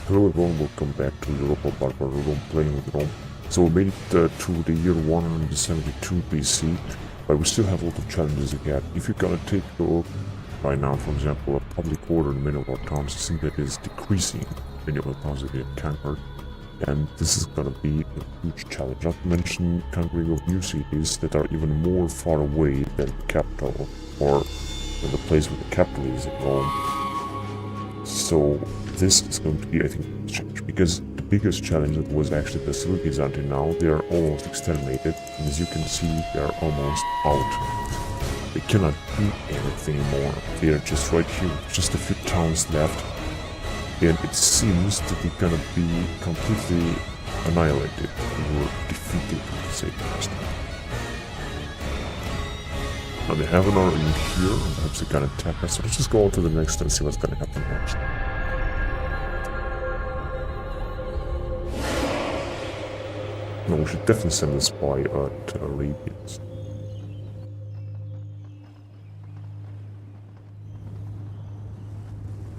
Hello everyone, welcome back to Europa Barbarorum playing with Rome. So we made it to the year 172 BC, but we still have a lot of challenges ahead. If you're gonna take a look right now, for example, a public order in many of our towns, you see that is decreasing many of our towns that we have conquered, and this is gonna be a huge challenge. Not to mention conquering of new cities that are even more far away than the capital, or than the place where the capital is in Rome. So this is going to be, I think, a challenge, because the biggest challenge was actually the facilities until now. They are almost exterminated, and as you can see, they are almost out. They cannot do anything more. They are just right here, just a few towns left, and it seems that they're gonna be completely annihilated or defeated, to say the least. Now they have an army here, and perhaps they can attack us. So let's just go on to the next and see what's gonna happen next. No, we should definitely send a spy at Arabians.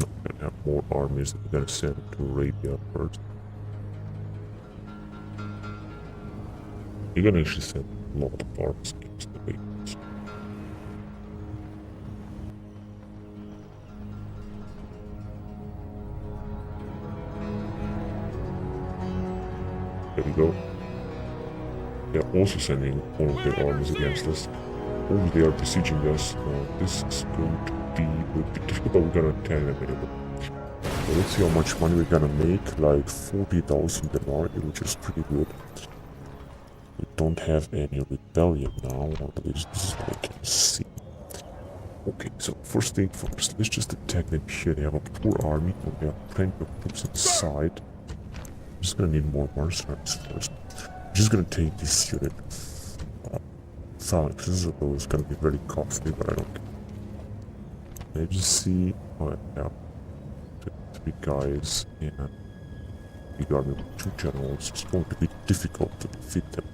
No, we're gonna have more armies that we're gonna send to Arabia first. We're gonna actually send a lot of armies against the Arabians. There we go. They're also sending all of their armies against us. Or they are besieging us. This is going to be a bit difficult, but we're gonna attack them anyway. So let's see how much money we're gonna make. Like 40,000 denarii, which is pretty good. We don't have any rebellion now, or at least this is what I can see. Okay, so first thing first, let's just attack them here. They have a poor army, and they have plenty of troops inside. I'm just gonna need more mercenaries first. I'm just gonna take this unit. Phalanx, this is gonna be very costly, but I don't care. Let's just see. Oh, I have 3 guys and big army with 2 generals. It's going to be difficult to defeat them.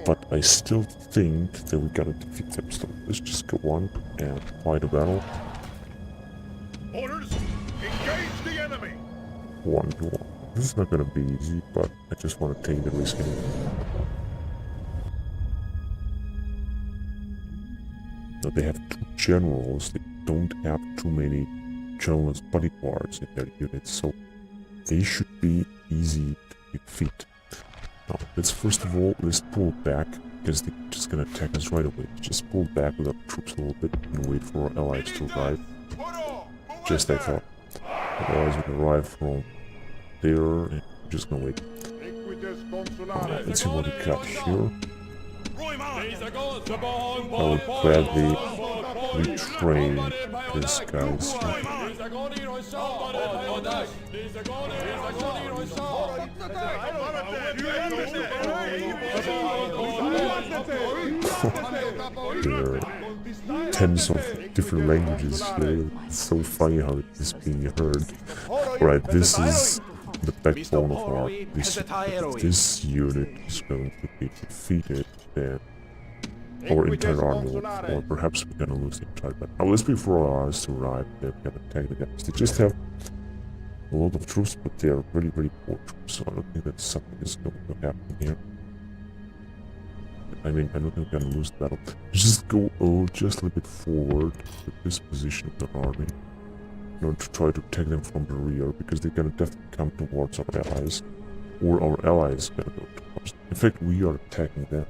But I still think that we gotta defeat them. So let's just go on and fight a battle. Orders, engage the enemy. 1-1. This is not gonna be easy, but I just want to take the risk anyway. Now they have 2 generals. They don't have too many generals bodyguards in their units, so they should be easy to defeat. Now let's first of all, let's pull back, because they're just gonna attack us right away. Just pull back with our troops a little bit and wait for our allies to arrive. Just I thought. Otherwise we can arrive from there, and I'm just gonna wait. Let's see what we got here. I would gladly retrain these guys here. There are tens of different languages here. It's so funny how it is being heard. Alright, this is the backbone of our this. If this unit is going to be defeated, then our entire army will fall, or perhaps we're gonna lose the entire battle. Now let's wait for our allies to arrive. They're gonna attack the guys. They just have a lot of troops, but they are very, very poor troops, so I don't think that something is going to happen here. I mean, I don't think we're gonna lose the battle. Let's just go just a little bit forward to this position of the army, in order to try to attack them from the rear, because they're gonna definitely come towards our allies, or our allies are gonna go towards them. In fact, we are attacking them.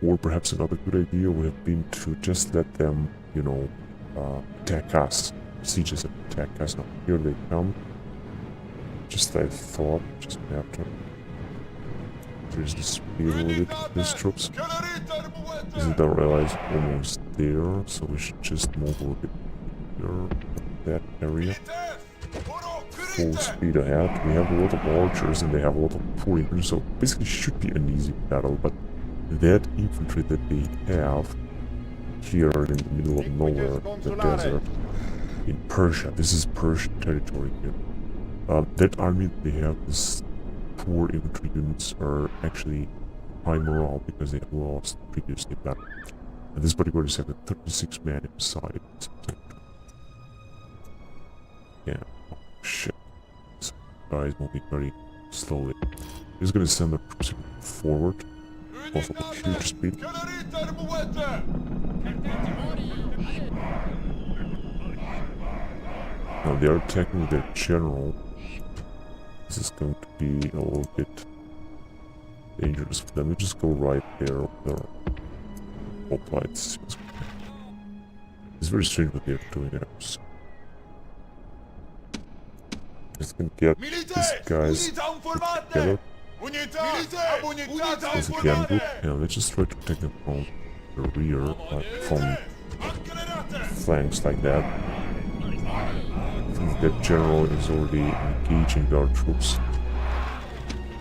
Or perhaps another good idea would have been to just let them, you know, attack us. Sieges and attack us. Now, here they come. Just I thought, just after. There's the speed a little bit of these troops. Isn't our allies almost there? So we should just move a little bit here, that area. Full speed ahead. We have a lot of archers and they have a lot of poor infantry, so basically should be an easy battle, but that infantry that they have here in the middle of nowhere, the desert, in Persia, this is Persian territory here. That army that they have, this poor infantry units, are actually high morale because they have lost previously battle. And this bodyguard is having 36 men inside. Yeah, oh shit. guys moving very slowly. He's gonna send the troops forward, also with huge speed. Now they are attacking their general. This is going to be a little bit dangerous for them. We just go right there. Hoplites. It's very strange what they're doing there. So just gonna get these guys together as a gang group. Yeah, let's just try to take them from the rear, from flanks like that. I think that general is already engaging our troops.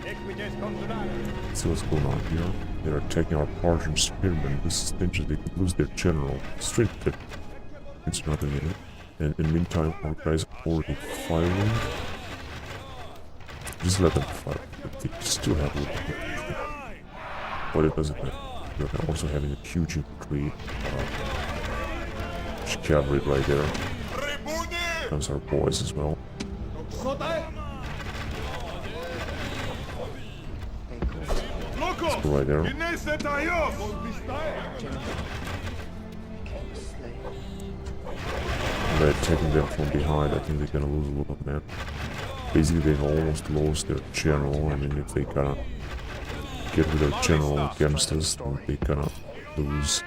Let's see what's going on here. They're attacking our Persian spearmen. This is dangerous. They could lose their general. Straight there. It's not a minute. And in the meantime, our guys are already firing. Just let them fire. They still have a little bit. But it doesn't matter. They're also having a huge infantry cavalry right there. Comes our boys as well. Let's go right there. They're taking them from behind. I think they're gonna lose a lot of men. Basically, they've almost lost their general. I mean, if they gonna get rid of general against us, then they gonna lose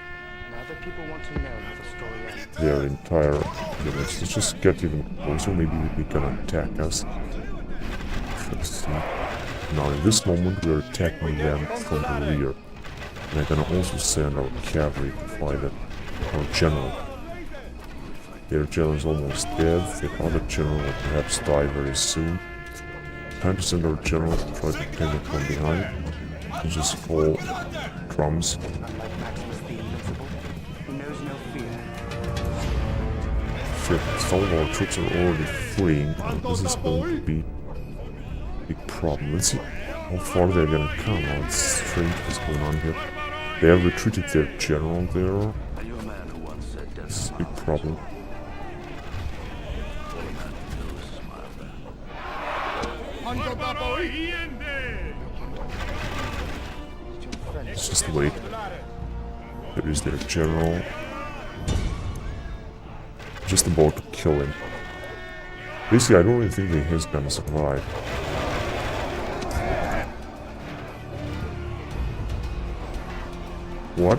their entire units. Let's just get even closer. Maybe they gonna attack us. Now, in this moment, we're attacking them from the rear. And they're gonna also send our cavalry to fight our general. Their general is almost dead. Their other general will perhaps die very soon. Time to send our general to try to take them from behind. And just call drums. Shit, some of our troops are already fleeing. This is going to be a big problem. Let's see how far they're gonna come. Oh, it's strange what's going on here. They have retreated their general there. This is a big problem. Let's just wait. There is their general. Just about to kill him. Basically, I don't really think that he's gonna survive. What?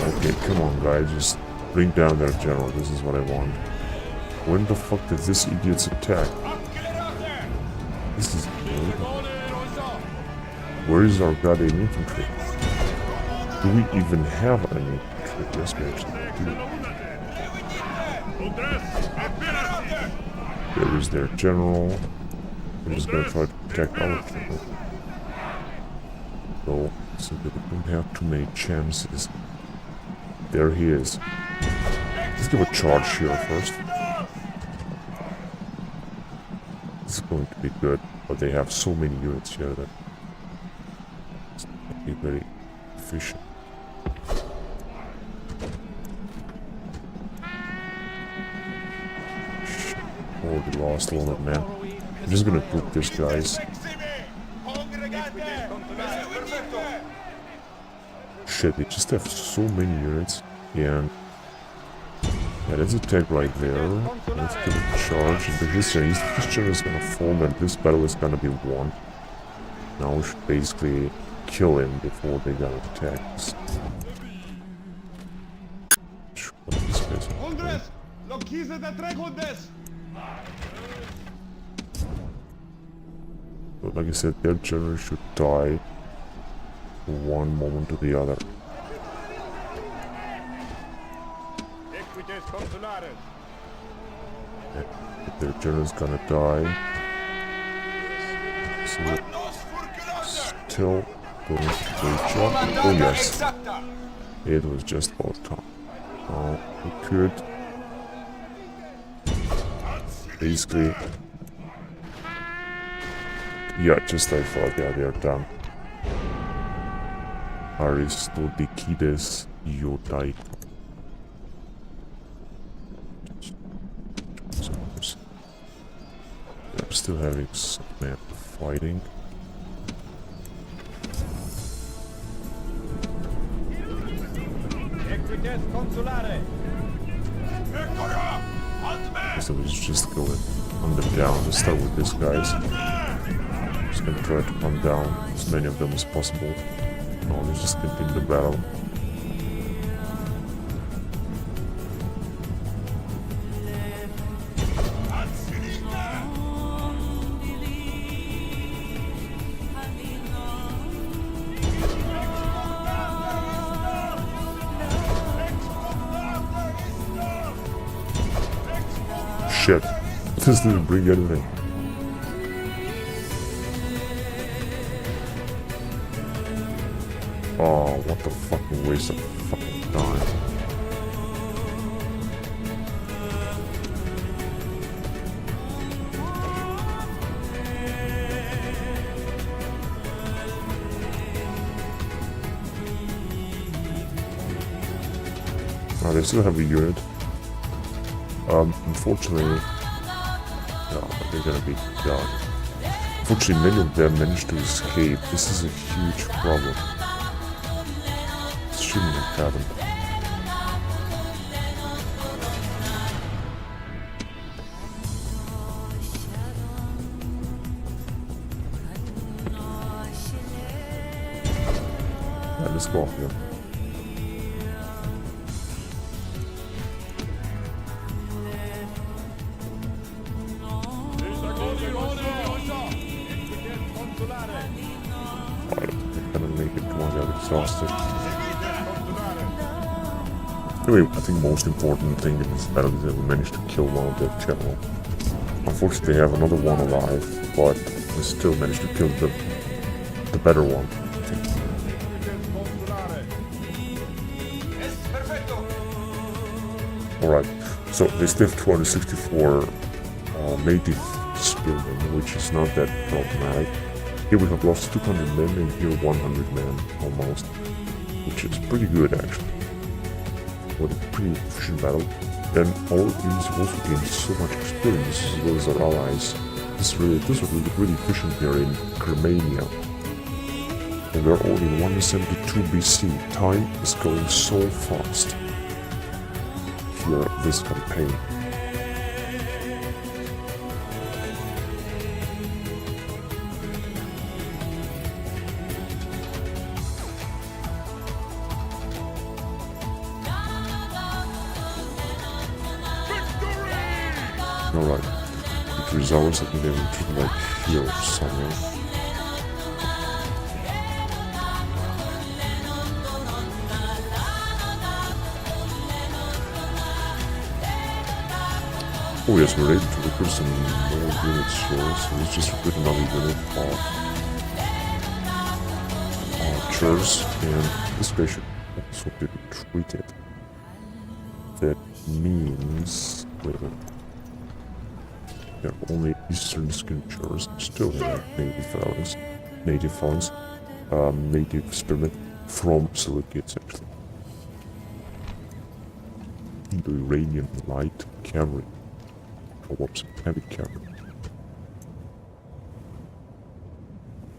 Okay, come on guys, just bring down their general. This is what I want. When the fuck did this idiot's attack? This is... Where is our goddamn infantry? Do we even have any infantry? Yes, we actually do. There is their general. We're just gonna try to protect our general. So, simply we don't have too many chances. There he is. Let's give a charge here first. This is going to be good, but they have so many units here that it's not be very efficient. Already lost a lot of men. I'm just gonna group these guys. Shit, they just have so many units. And yeah, let's attack right there. Let's give it a charge. And this general is gonna fall, and this battle is gonna be won. Now we should basically kill him before they gonna attack us. But like I said, their general should die from one moment to the other. If their general's gonna die, so still going to reach up. Oh yes, it was just about time. Now we could basically, yeah, just like I thought. Yeah, they are done. Aristodekides Iodai. still having some men fighting. So we just go and hunt them down. Let's start with these guys. Just gonna try to hunt down as many of them as possible. No, let's just continue the battle. Shit. This didn't bring anything. Oh, what the fucking waste of fucking time. Oh, they still have a unit. Unfortunately, no, they're gonna be done. Unfortunately, many of them managed to escape. This is a huge problem. This shouldn't have happened. Yeah, let's go off here. Exhausted. Anyway, I think the most important thing in this battle is that we managed to kill one of their general. Unfortunately, they have another one alive, but we still managed to kill the better one. Alright, so they still have 264 native spearmen, which is not that problematic. Here we have lost 200 men and here 100 men almost, which is pretty good actually. What a pretty efficient battle. And all of these also gained so much experience as well as our allies. This was really efficient here in Germania. And we're only in 172 BC. Time is going so fast here this campaign. Alright, it results that we never took like here somewhere. Oh yes, we're able to recruit some more units here, so let's just recruit another unit of archers, and this guy should also be retreated. That means... wait a minute. They're only eastern skirmishers, still have native felons, native spearmen from Seleucids actually. The Iranian light cavalry, or whoops, heavy cavalry.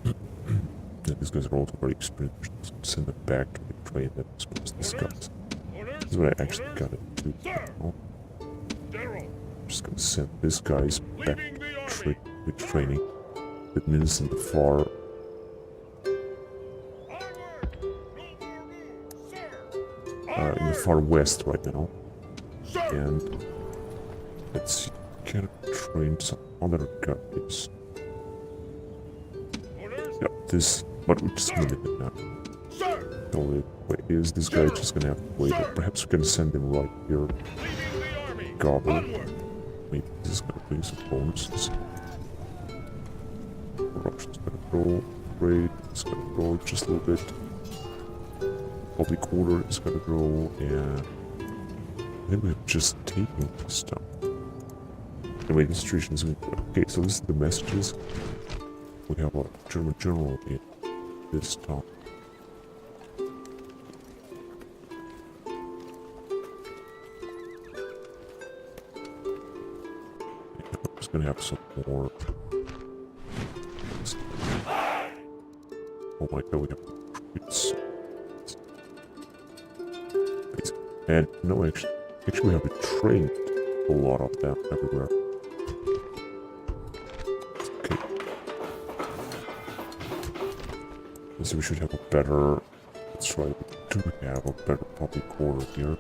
Yeah, these guys are also very experienced. Send them back to the train that was supposed to discuss. This is what I actually got to do. I'm just gonna send these guys back to training. That means in the far west right now. And let's see, can I train some other guys? Yeah, this, but we're just gonna leave it now. The only way is this guy just gonna have to wait, or perhaps we can send him right here. Gobble. Maybe this is gonna bring some bonuses. Corruption's gonna grow, trade is gonna grow just a little bit. Public order is gonna grow, and then we're just taking this stuff. Anyway, the situation is good. Okay, so this is the messages. We have a German general in this town. It's gonna have some more Oh my god, we have it's amazing. And no, actually we have trained a lot of them everywhere. Okay. So we should have a better. Let's try. We do have a better public order here,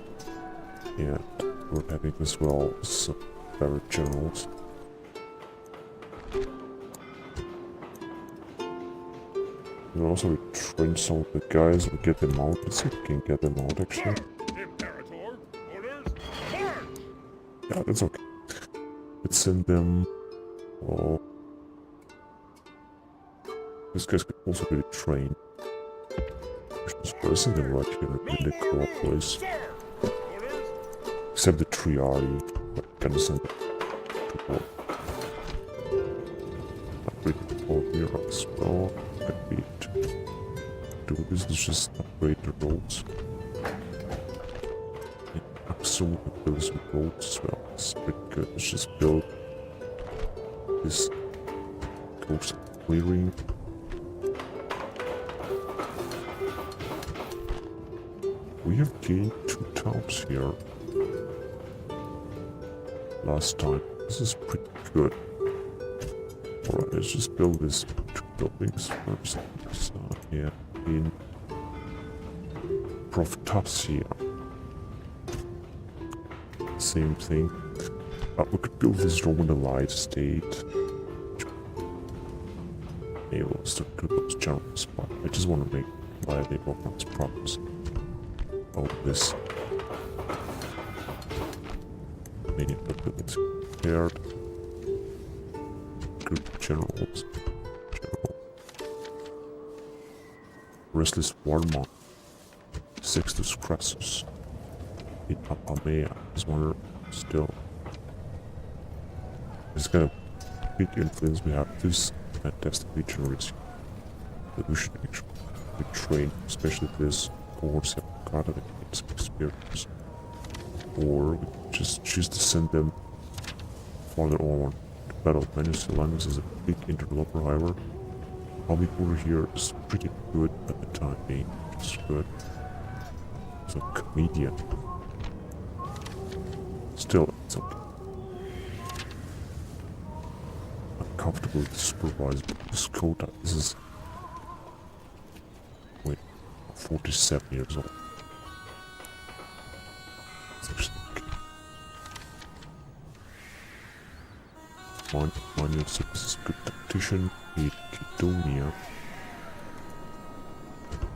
and we're having as well some better generals. And also train some of the guys and get them out. Let's see if we can get them out actually. Imperator, orders, march! Yeah, that's okay. Let's send them. Well, this guy's could also be trained. I'll send them right here in the co-op place. Sir! Orders, Except the Triari. But gonna send them to war. Upgrade the wall here as well. Can we do this? Let's just upgrade the roads. Yeah, assume we build some roads as well. It's pretty good. Let's just build this coast clearing. We have gained 2 towns here. Last time. This is pretty good. Alright, let's just build these 2 buildings first. So, yeah, in Profitasia. Same thing. We could build this Roman Allied state. Maybe we'll start to those generals, but I just want to make lively Roman's progress. All this. Many of the buildings prepared. Good generals. General. Restless Warmont. Sextus Crassus. In Apamea is one still. It's got a big influence. We have this fantastic legionaries that we should actually train, especially this cohorts have got it in some experience. Or we just choose to send them farther on to battle. Manus is a big interloper, however. Public order here is pretty good at the time being. It's good. It's a comedian. Still, it's okay. I'm comfortable to supervise this quota. This is. Wait, 47 years old. It's actually okay. Manius is a good tactician. Macedonia.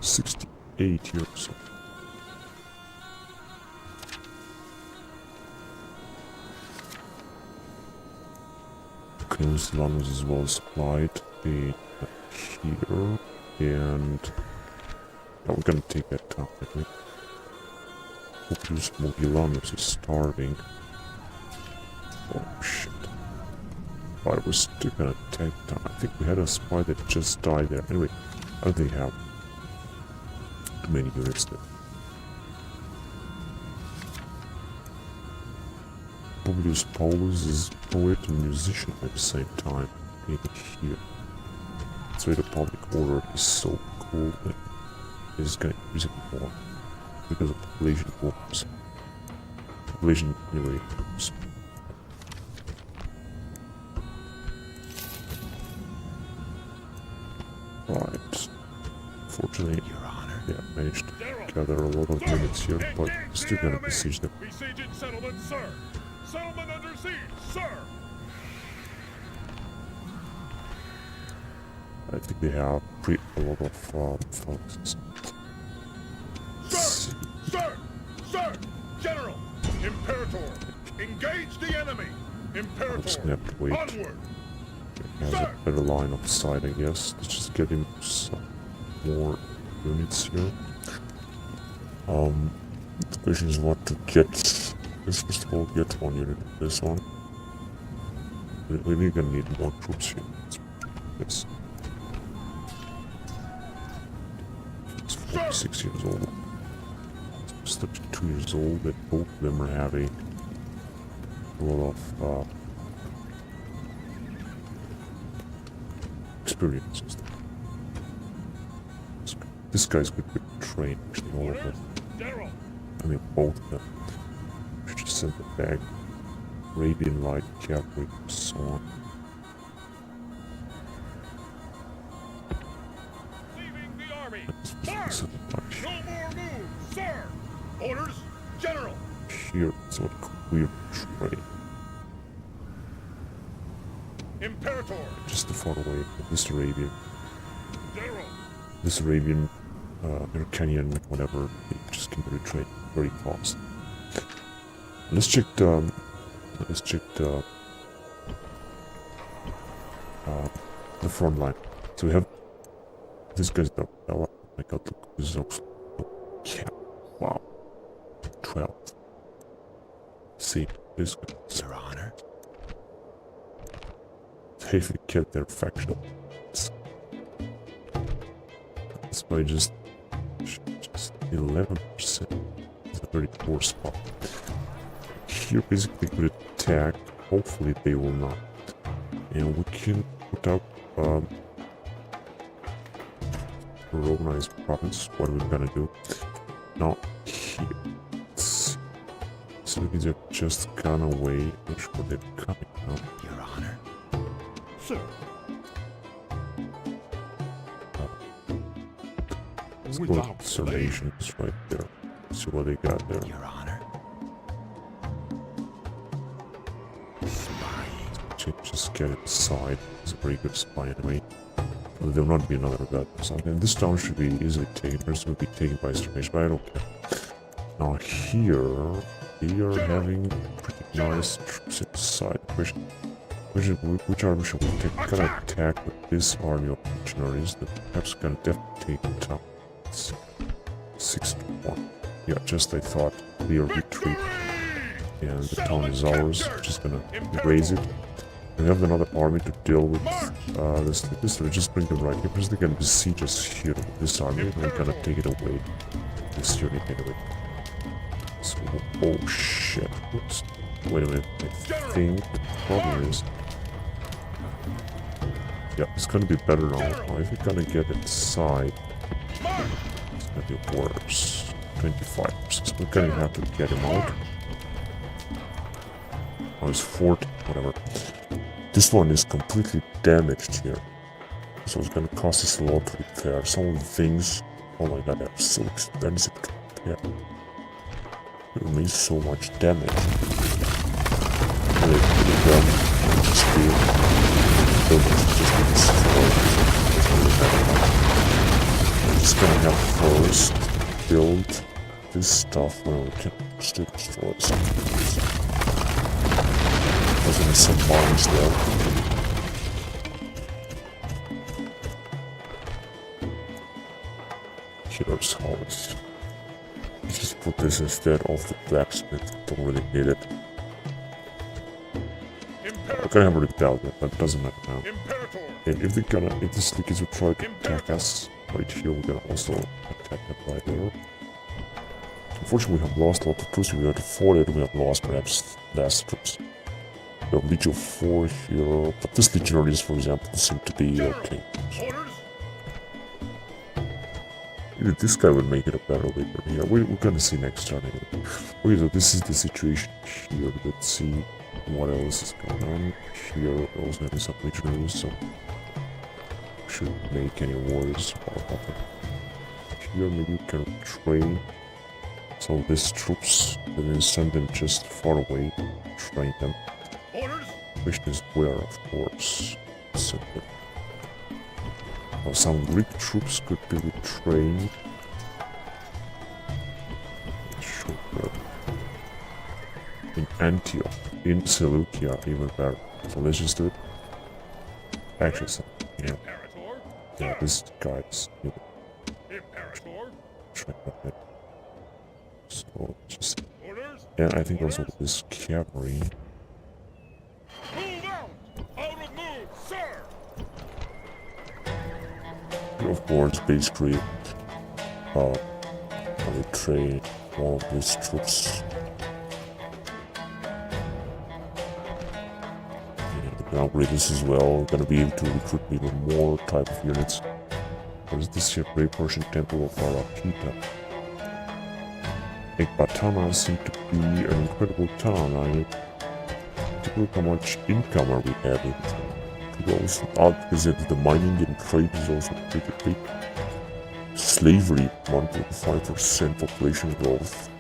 68 years old. Cleanus is well supplied in here, and we're gonna take that down, I think. Opus Mogilanus is starving. Oh shit. I was still gonna take down. I think we had a spy that just died there. Anyway, I don't think we have too many units there. Publius Paulus is poet and musician at the same time, being here. So the public order is so cool that it's gonna increase it more because of population wars. Population anyway wars. Right. Fortunately, Your Honor. yeah, managed to gather a lot of units here, but still gonna besiege them. Besieging settlement, sir. Settlement under siege, sir. I think they have a lot of focuses. Sir! Sir! Sir! General! Imperator! Engage the enemy! I'm just Imperator! gonna have to wait. Onward! He has a better line of sight, I guess. Let's just get him some more units here. The question is what to get. Let's first of all get one unit of this one. We're gonna need more troops here. Yes. It's 46 years old. It's 32 years old, that both of them are having a lot of experiences. This guy's good with train, actually, all of them. General. I mean, both of them. We should just send them back. Arabian Light Cavalry, and so on. Leaving the army. This is a bunch. No more moves, sir. Orders, General. Here, it's what clear train. Imperator. Just too far away. This Arabian, General. Americanian, whatever, they just can retreat very fast. Let's check the front line. So we have this guy's the oh my god, look, this is also yeah, wow, 12. See this guy, Your Honor. they've kept their faction. That's by just 11%. It's a very poor spot. Here basically could attack, hopefully they will not. And we can put up Romanized province, what we're gonna do. Now here, let's see. So these are just gone away. Not sure they're coming now. Your Honor. Sir. Let's go with observations right there. See what they got there. Your Honor. Just get it aside. It's a very good spy anyway. Well, there will not be another god or something. This town should be easily taken. First will be taken by starvation, but I don't care. Now here, we are having pretty nice troops inside. Which army should we take? We're gonna attack with this army of legionaries that perhaps gonna definitely take the town. 6-1. Yeah, just I thought. We are retreat. And the town is ours. We're just gonna erase it. We have another army to deal with this, so we just bring them right here, because they're gonna besiege us here with this army, and we're gonna take it away. This unit anyway. So, oh shit. Oops. Wait a minute. I think the problem is... Yeah, it's gonna be better now. Now if we're gonna get inside, it's gonna be worse. 25%. So we're gonna have to get him out. Oh, it's 40, whatever. This one is completely damaged here. So it's gonna cost us a lot to repair. Some of the things, oh my god, they're so expensive to repair. It will make so much damage. And it could have done just be I'm just gonna have first build this stuff where we can still destroy something. There's some mines there. Here's how it's... Just put this instead of the blacksmith. Don't really need it. We're gonna have a rebellion, but it doesn't matter now. And if this Likids will try to attack us right here, we're gonna also attack them right there. Unfortunately, we have lost a lot of troops. We have to fort it. We have lost perhaps less troops. We have Legion 4 here, but this Legionaries, for example, seem to be okay. Either this guy would make it a better leader here. We're gonna see next turn anyway. Okay, so this is the situation here. Let's see what else is going on. Here we're also having some Legionaries, so we shouldn't make any worries about that. Here maybe we can train some of these troops and then send them just far away, train them. Question is where, of course. Simple. Now, some Greek troops could be retrained. Sure. In Antioch, in Seleucia, even better. So let's just do it. Actually, yeah. Yeah, this guy's train up it. So just, and I think also with this cavalry. Of course, basically, I will train all of these troops. And upgrade this as well. I'm gonna be able to recruit even more type of units. What is this here? Great Persian Temple of Arakita. Ekbatana seemed to be an incredible town. I don't know how much income are we having. Could also add because the mining and trade is also pretty big. Slavery, 1.5% population growth.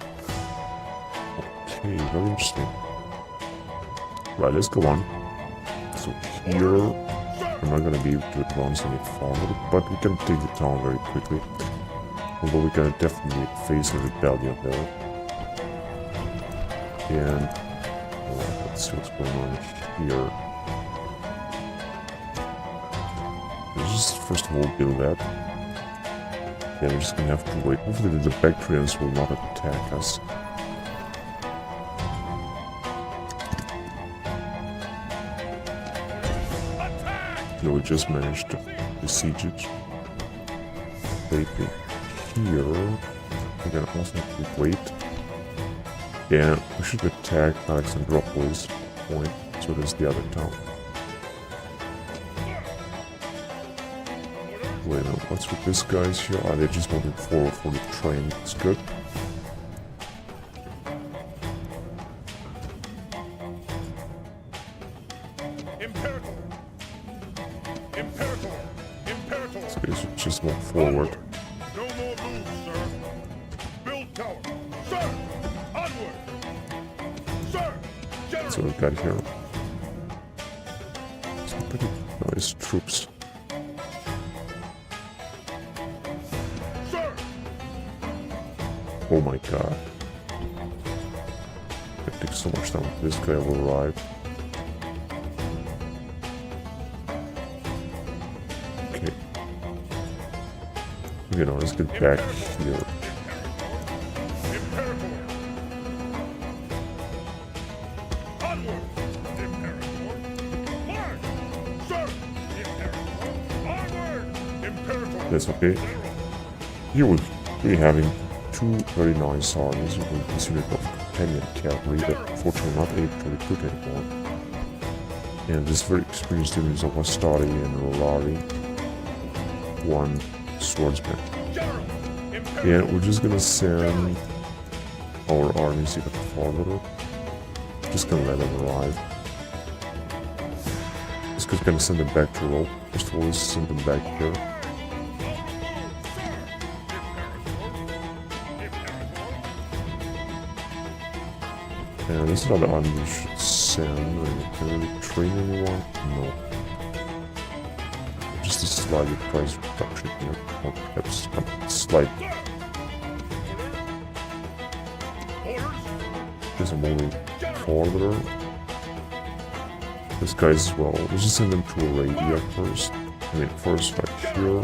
Okay, very interesting. Right, let's go on. So here, we're not gonna be able to advance any farther, but we can take the town very quickly. Although we're gonna definitely face a rebellion there. And let's see what's going on here. Let's just first of all build that. Yeah, we're just gonna have to wait. Hopefully the Bactrians will not attack us. No, we just managed to besiege it. Maybe here we're gonna also have to wait. Yeah, we should attack Alexandropolis at the point, so there's the other town. Wait, no, what's with these guys here? Ah, they just wanted forward for the train. It's good. Imperator! Imperator! Imperator! So they should just move forward. No more moves, sir. Build tower. Sir! Onward! Sir! General! So we got here some pretty nice troops. Sir! Oh my god. It takes so much time. This guy will arrive. Okay. You know, let's get back here. Imperator! Onward! Imperator! March! Sir! Imperator! Onward! Imperator! That's okay. General! Here we're having two very nice armies with this unit of companion cavalry that unfortunately not able to recruit anymore. And this very experienced units of Astari and Rolari. One swordsman. General! Imperator! Yeah, we're just gonna send our armies even farther. Just gonna let them arrive. Just gonna send them back to Europa. First of all, let's send them back here. And there's another army we should send. Can we really train anyone? No. Just a slight price reduction here. Or perhaps a slight. There's a moving farther. This guy as well. Let's just send them to Arabia first. I mean, first right here.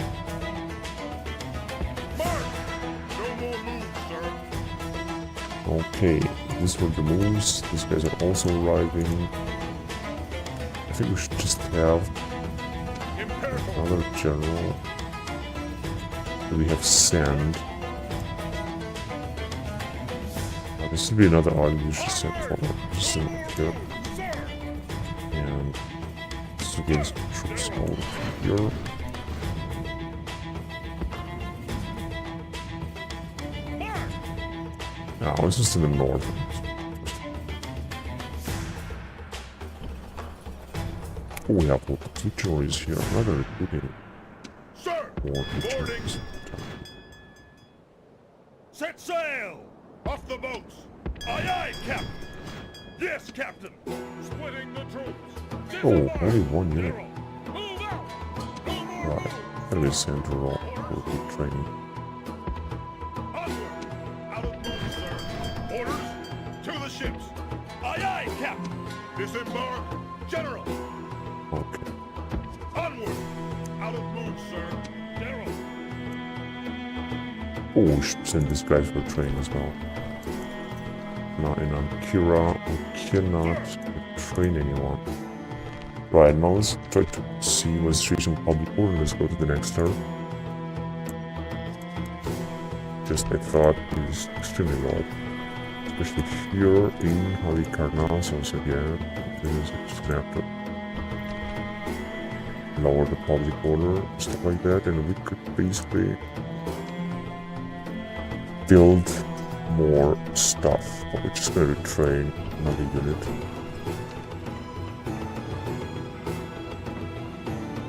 Okay, these were the moves. These guys are also arriving. I think we should just have another general. We have sand. This will be another army we should send forward. Just send it here. And this will gain some troops all here. Now it's just in the north. Oh, we have legionaries here. I'm not gonna recruit any more legionaries. Set sail! Off the boats! Aye aye, Captain! Yes, Captain! Splitting the troops! Oh, only one unit. Move out! Move out! Right. Gotta be central for training. Onward! Out of move, sir! Orders! To the ships! Aye aye, Captain! Disembark! General! Okay. Onward! Out of move, sir! General! Oh, we should send these guys for training as well. Now in Ankira, we cannot train anyone. Right, now let's try to see what's the situation with public order. Let's go to the next turn. Just I thought is extremely low. Especially here in Halikarnassos again. This is just gonna have to lower the public order, stuff like that, and we could basically build more stuff. But we're just going to train another unit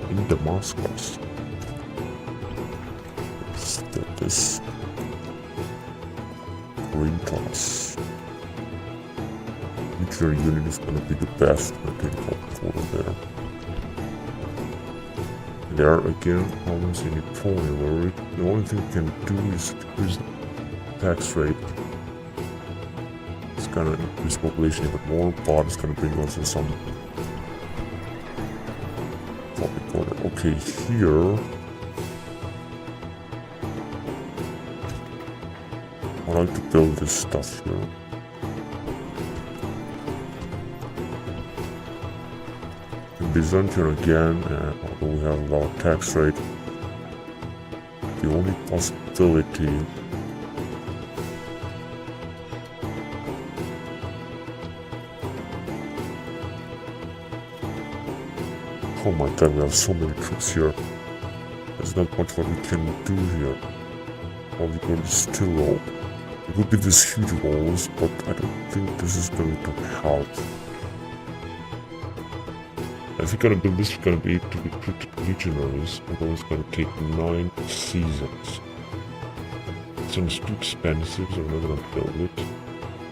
in Damascus. Still this green class. Nuclear unit is going to be the best. I think for there. There again, problems in Eponia, where the only thing we can do is decrease the tax rate. It's gonna increase population even more, but it's gonna bring us some public order. Okay, here I like to build this stuff here. In Byzantium again, although we have a low tax rate, the only possibility oh my god, we have so many troops here. There's not much what we can do here. Probably going to still low. It would be this huge walls, but I don't think this is going to help. If we're gonna build this, we're gonna be able to recruit legionaries, although it's gonna take 9 seasons. It's too expensive, so we're not gonna build it.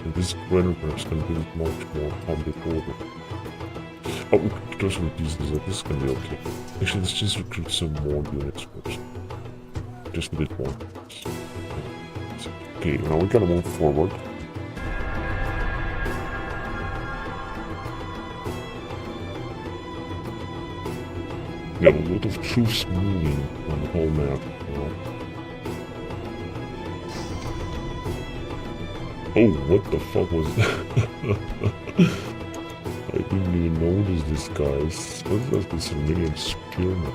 And this granite is gonna build much more public order. Oh, we could just reduce this, this is gonna be okay. Actually, let's just recruit some more units first. Just a bit more. Okay, now we're gonna move forward. We have a lot of troops moving on the whole map. Oh, what the fuck was that? I didn't even notice this, guys. What is this Armenian spearman?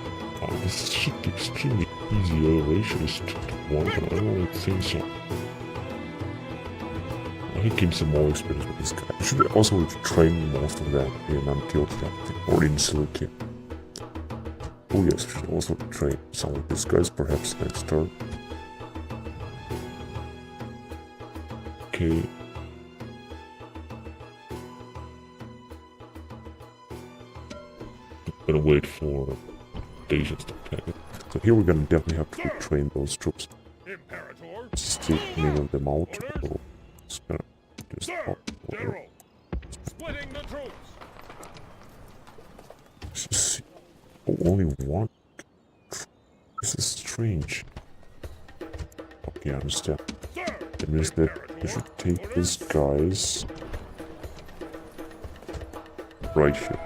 This should be extremely easy. Elevation is 2 to 1, but I don't really think so. I think gain some more experience with this guy. I should also train most of them in Antiochia or in Seleucia. Oh yes, we should also train some of these guys perhaps next turn. Okay. I'm gonna wait for Asians to attack it. So here we're gonna definitely have to retrain those troops. Just to mingle them out. So it's gonna just Splitting the troops. Let's just see. Oh, only one? This is strange. Okay, I understand. It means that we should take these guys right here.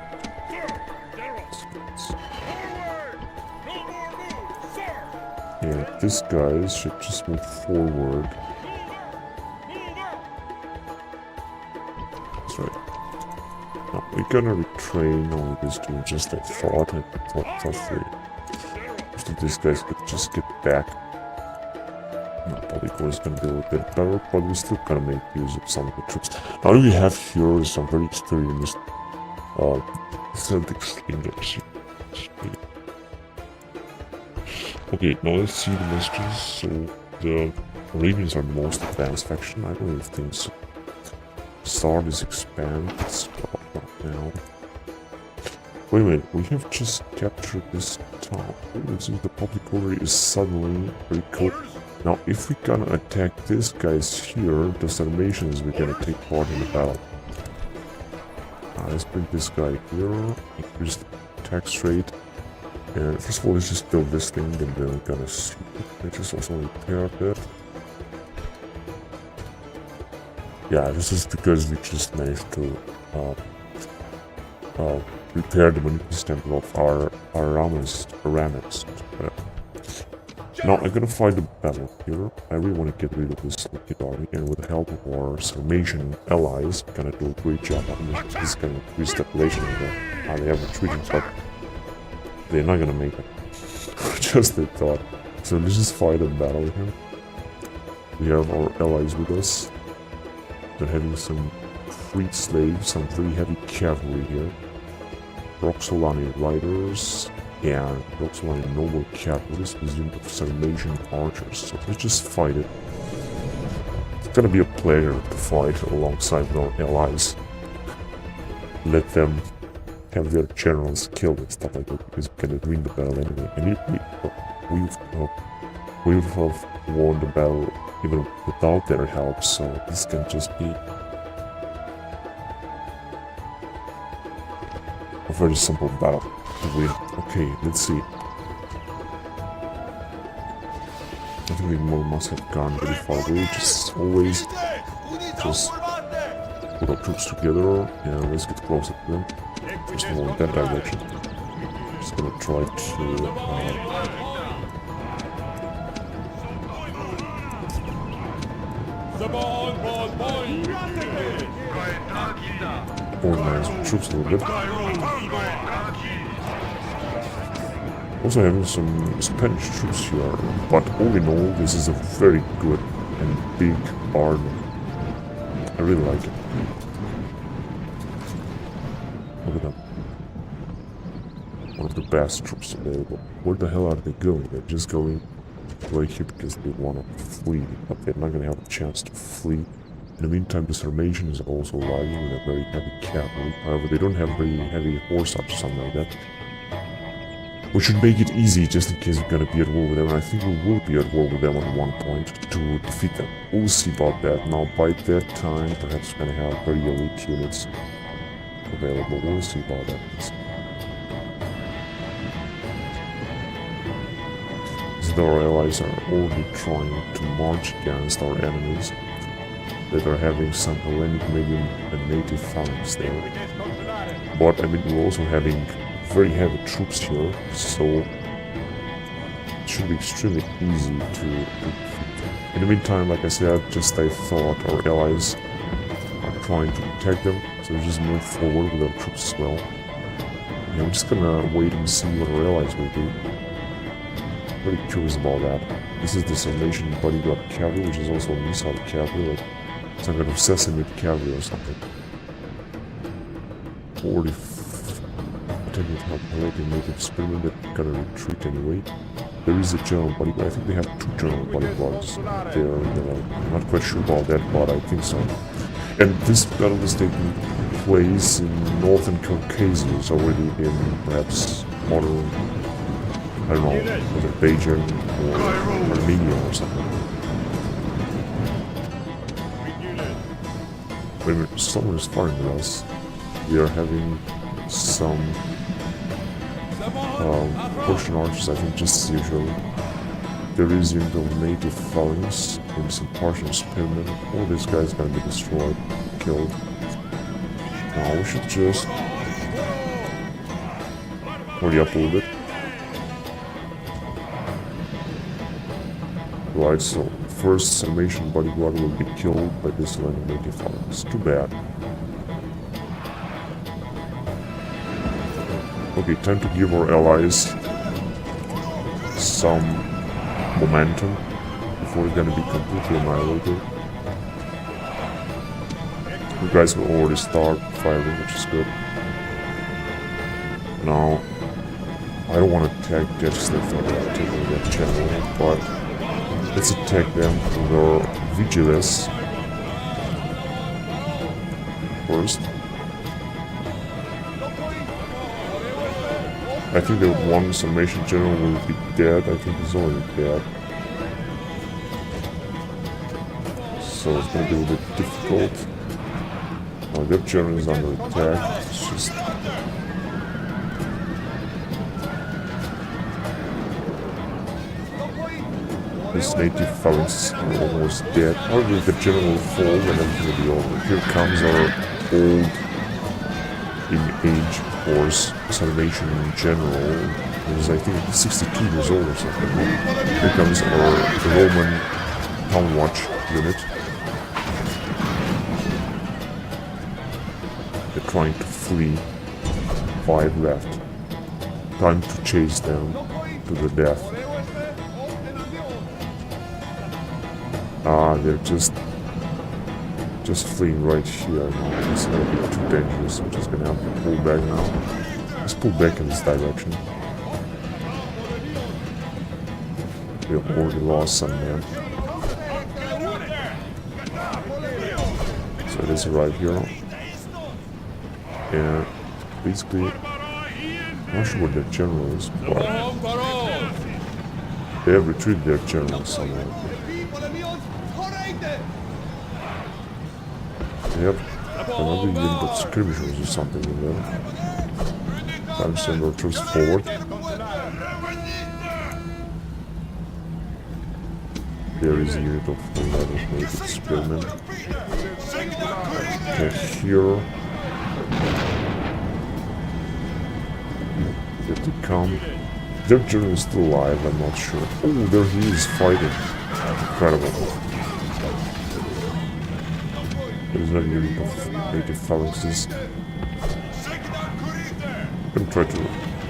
And these guys should just move forward. That's right. Now we're gonna retrain all of this to just like thought and thought +3. So these guys could just get back. Probably is gonna be a little bit better, but we're still gonna make use of some of the troops. Now we have here some very experienced Celtic slingers. Okay, now let's see the mysteries. So the Arabians are the most advanced faction. I don't really think so. Start is expand. Let's start right now. Wait a minute, we have just captured this town. It seems the public order is suddenly very cool. Now, if we're gonna attack these guys here, the Sarmatians, we're gonna take part in the battle. Let's bring this guy here, increase the tax rate. And first of all, let's just build this thing, then we're gonna see. Let's just also repair that. Yeah, this is because we just managed to repair the Manichaeist temple of our Aramis. Now I'm gonna fight the battle here. I really want to get rid of this wicked army, and with the help of our Sarmatian allies, we're gonna do a great job on this. This is gonna increase the population of they have retreating, but they're not gonna make it. Just a thought. So let's just fight a battle here. We have our allies with us. They're having some freed slaves, some very heavy cavalry here. Roxolani riders. and we also want a noble cavalry with unit of Sarmatian archers, so let's just fight it. It's gonna be a pleasure to fight alongside our allies. Let them have their generals killed and stuff like that, because we can win the battle anyway. And we would have won the battle even without their help, so this can just be a very simple battle to win. Okay, let's see. I think we must have gone very far away, just always just put our troops together and let's get closer to them. Just more in that direction. Just gonna try to organize troops a little bit. Also having some Spanish troops here, but all in all this is a very good and big army. I really like it. Look at them. One of the best troops available. Where the hell are they going? They're just going right here because they want to flee, but they're not going to have a chance to flee. In the meantime, the Sarmatian is also arriving with a very heavy cavalry. However, they don't have very heavy horse arms or something like that. Which should make it easy just in case we're going to be at war with them. And I think we will be at war with them at one point to defeat them. We'll see about that. Now, by that time, perhaps we're going to have very elite units available. We'll see about that. Our allies are already trying to march against our enemies that are having some Hellenic, maybe and native phalanx there. But I mean, we're also having very heavy troops here, so it should be extremely easy to defeat. In the meantime, like I said, I thought our allies are trying to attack them, so we just move forward with our troops as well. Yeah, I'm just gonna wait and see what our allies will do. Very curious about that. This is the Sarmatian bodyguard cavalry, which is also a missile cavalry, like some kind of sesame cavalry or something. Already attempting to help Hellenic native spearmen that gonna retreat anyway. There is a general bodyguard. I think they have 2 general bodyguards there. I'm not quite sure about that, but I think so. And this battle is taking place in northern Caucasus, already in perhaps modern, I don't know, Azerbaijan or Armenia or something. Wait a minute, someone is firing at us. We are having some Persian archers, I think, just as usual. There is unit of native phalanx and some Persian spearmen. All these guys are gonna be destroyed, killed. Now we should just hurry up a little bit. Right, so first Sarmatian bodyguard will be killed by this Hellenic native phalanx. Too bad. Okay, time to give our allies some momentum before it's gonna be completely annihilated. You guys will already start firing, which is good. Now, I don't want to attack that slave taking that channel, but let's attack them with our vigilance first. I think that one Sarmatian general will be dead. I think he's already dead. So it's going to be a little bit difficult. Now that general is under attack. It's just... These native phalanx are almost dead. However, if the general will fall, then everything will be over. Here comes our old in age, of course, Sarmatian general. He's, I think, 62 years old or something. Here comes our Roman town watch unit. They're trying to flee. 5 left. Time to chase them to the death. They're just fleeing right here now. This is gonna be too dangerous. I'm just gonna have to pull back now. Let's pull back in this direction. We have already lost some men. So it is right here. And basically, I'm not sure what their general is, but they have retreated their general somewhere. They have another unit of skirmishers or something in there. Time to send our troops forward. There is a unit of native spearmen. Okay, here. Did they come? Their general is still alive, I'm not sure. Oh, there he is fighting. Incredible. There is another unit of native phalanxes. I'm gonna try to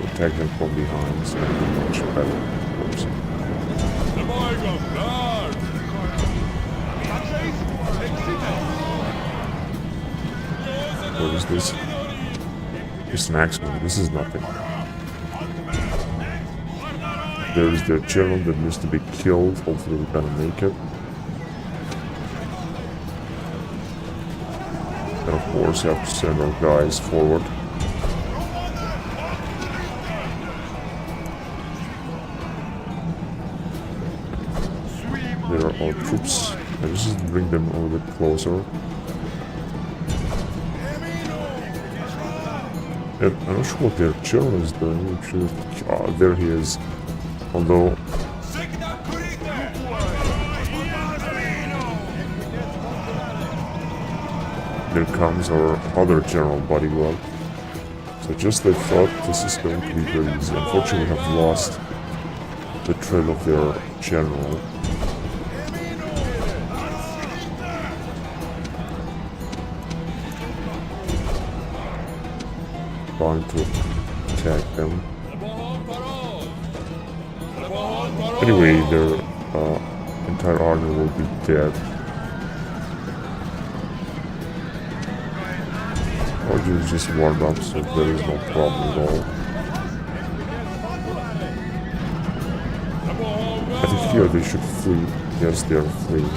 attack them from behind, so it'll be much better, of course. What is this? Just an accident. This is nothing. There is their general that needs to be killed. Hopefully we're gonna make it. And of course, we have to send our guys forward. There are our troops. I just bring them a little bit closer. And I'm not sure what their general is doing. There he is. Although there comes our other general bodyguard. So just I thought this is going to be very easy. Unfortunately, we have lost the trail of their general. Trying to attack them. Anyway, their entire army will be dead. Army is just warmed up, so there is no problem at all. I think here they should flee. Yes, they are fleeing.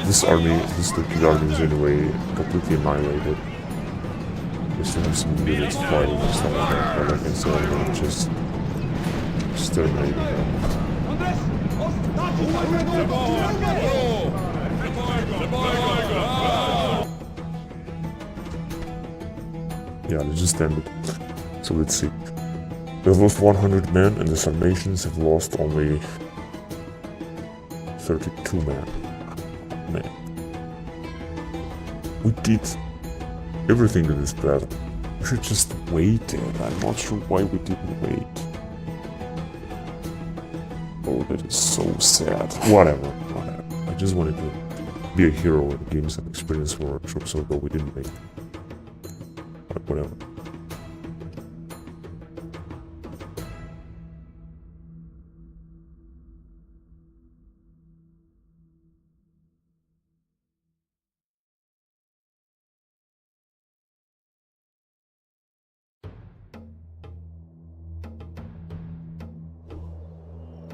This army, this Turkish army is anyway completely annihilated. We still have some units fighting and stuff like that, but like I said, I'm just exterminating them. Yeah, they just ended. So let's see. They've lost 100 men and the Sarmatians have lost only 32 men. We did everything in this battle. We should just wait, and I'm not sure why we didn't wait. Oh, that is so sad. Whatever. I just wanted to be a hero and gain some experience for our troops, although we didn't make it. But whatever.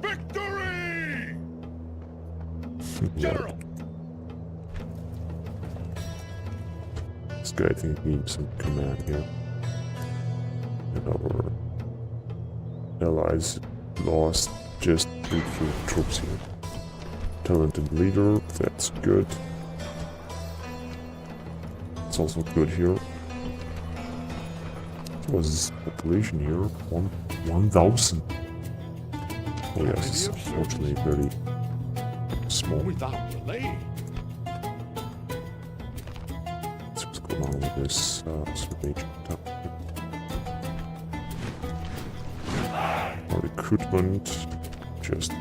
Victory! General. This guy, I think, needs some command here. And our allies lost just 3 troops here. Talented leader, that's good. It's also good here. What was this population here? 1,000. Oh yes, it's unfortunately very small. Without delay. Let's just go along with this surveying town. Our recruitment, just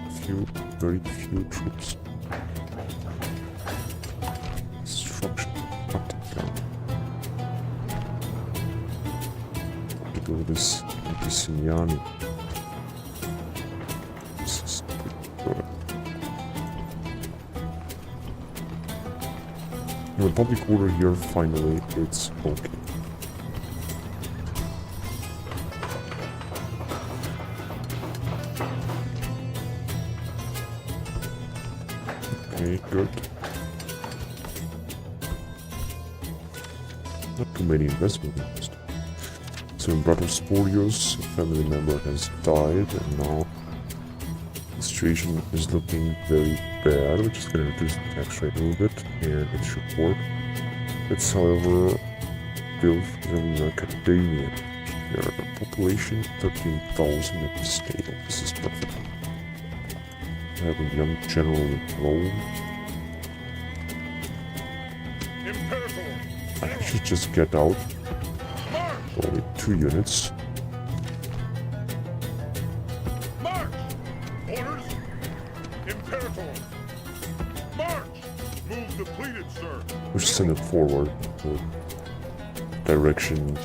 very few troops. Instruction, down. To go with this Antisignani. This is pretty good. The public order here, finally, it's okay. Okay, good. Not too many investments. So in Brother Spurius, a family member has died, and now the situation is looking very bad. We're just going to reduce the tax rate a little bit, and it should work. Let's, however, build an academia. There are a population 13,000 at the scale. This is perfect. I have a young general in Rome. I should just get out. Only 2 units. March! Orders! Imperator! March! Move depleted, sir! We should send it forward to direction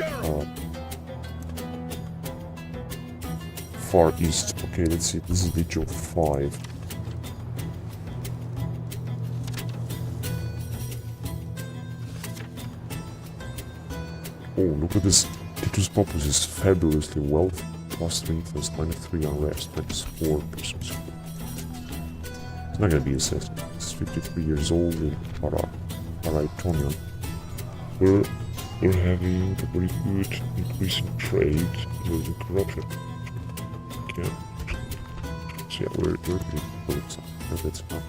far east. Okay, let's see. This is Legio 5. Oh, look at this. Titus Popus is fabulously wealthy. Plus 3, plus 93 unrest, minus 4 percent. It's not gonna be assessed. It's 53 years old in Paraitonion. We're having a very good increase in trade, losing corruption. Okay. So yeah, we're doing something. That's fine.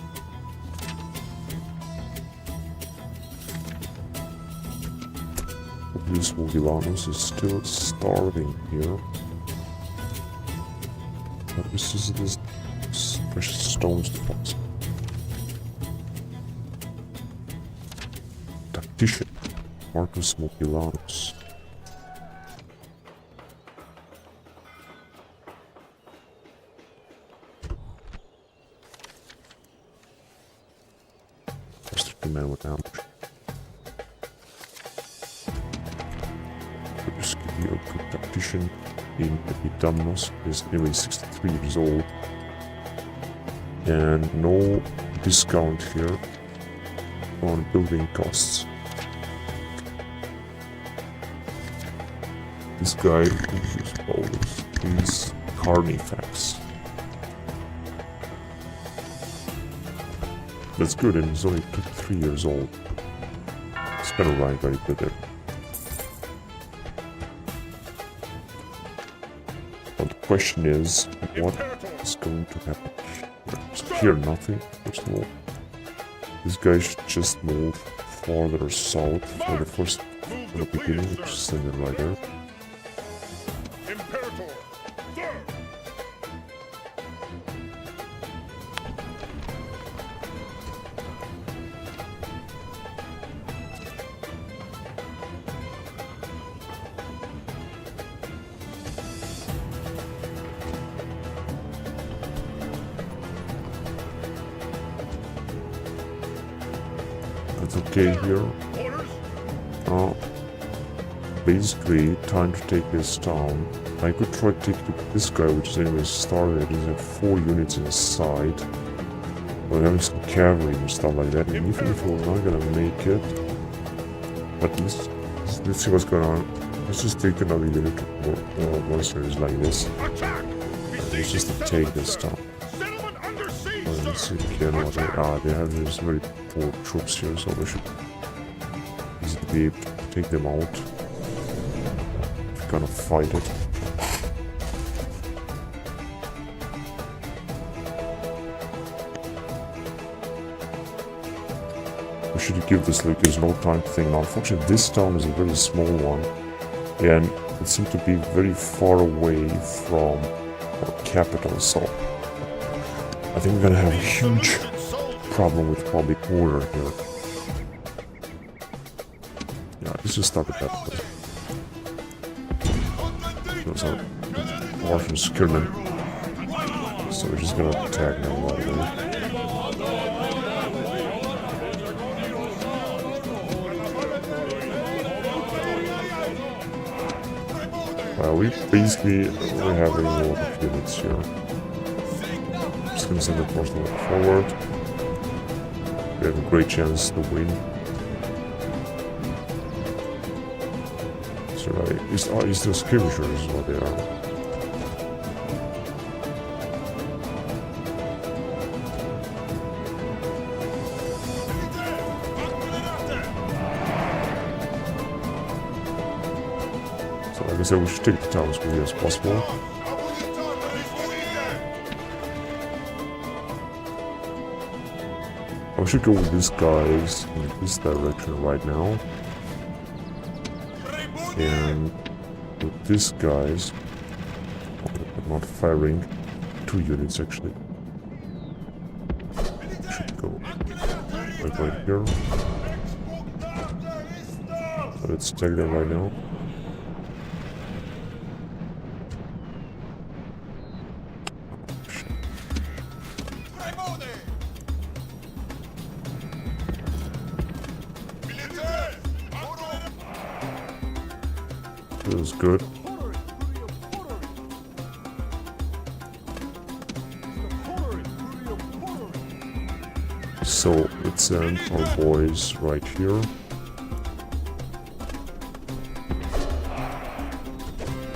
This Mogilanus is still starving here. But this is this precious stones deposit. Tactician Marcus Mogilanus. Just a man with ambush. Just give you a good tactician in Epidamnos, is nearly 63 years old. And no discount here on building costs. This guy is Carnifex. That's good, and he's only 23 years old. It's gonna run very good there. But the question is, what is going to happen? So here, nothing, first of all. This guy should just move farther south for the beginning, which is send it right there. That's okay here. Basically, time to take this town. I could try to take this guy, which is anyway started. He's at 4 units inside. We're having some cavalry and stuff like that. And even if we're not gonna make it, but let's see what's going on. Let's just take another unit of mercenaries like this. Let's just take this town. Let's see if we can. They have these very poor troops here, so we should easily be able to take them out. We're gonna fight it. We should give this Lucas no time to think. Now, unfortunately, this town is a very small one, and it seems to be very far away from our capital, so I think we're gonna have a huge problem with public order here. Yeah, let's just start with that. Those are Martian skillmen, so we're just gonna attack them right away. We basically we're having a lot of units here. Just gonna send the force forward. We have a great chance to win. So is the skirmishers is what they are. So like I said, we should take the town as quickly as possible. I should go with these guys in this direction right now. And with these guys, not firing 2 units actually. Should go like right here. So let's take them right now. This is good. So let's send our boys right here.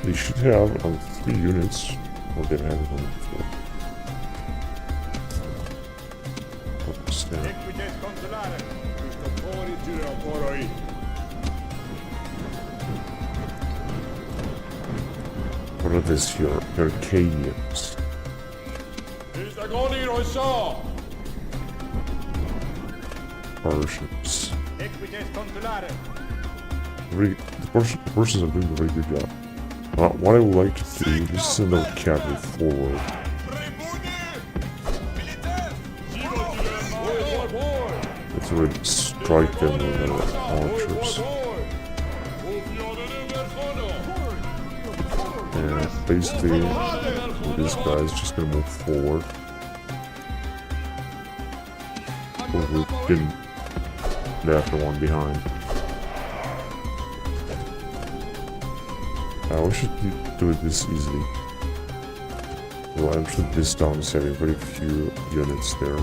They should have around 3 units, or they've had it on before. What's that? What are these here? Arcadians. Persians. The Persians are doing a very good job. What I would like to do is send our cavalry forward. Let's already strike them with our archers. And basically, this guy is just gonna move forward. Or we didn't left the one behind. We should do it this easily. Well, I'm sure this town is having very few units there.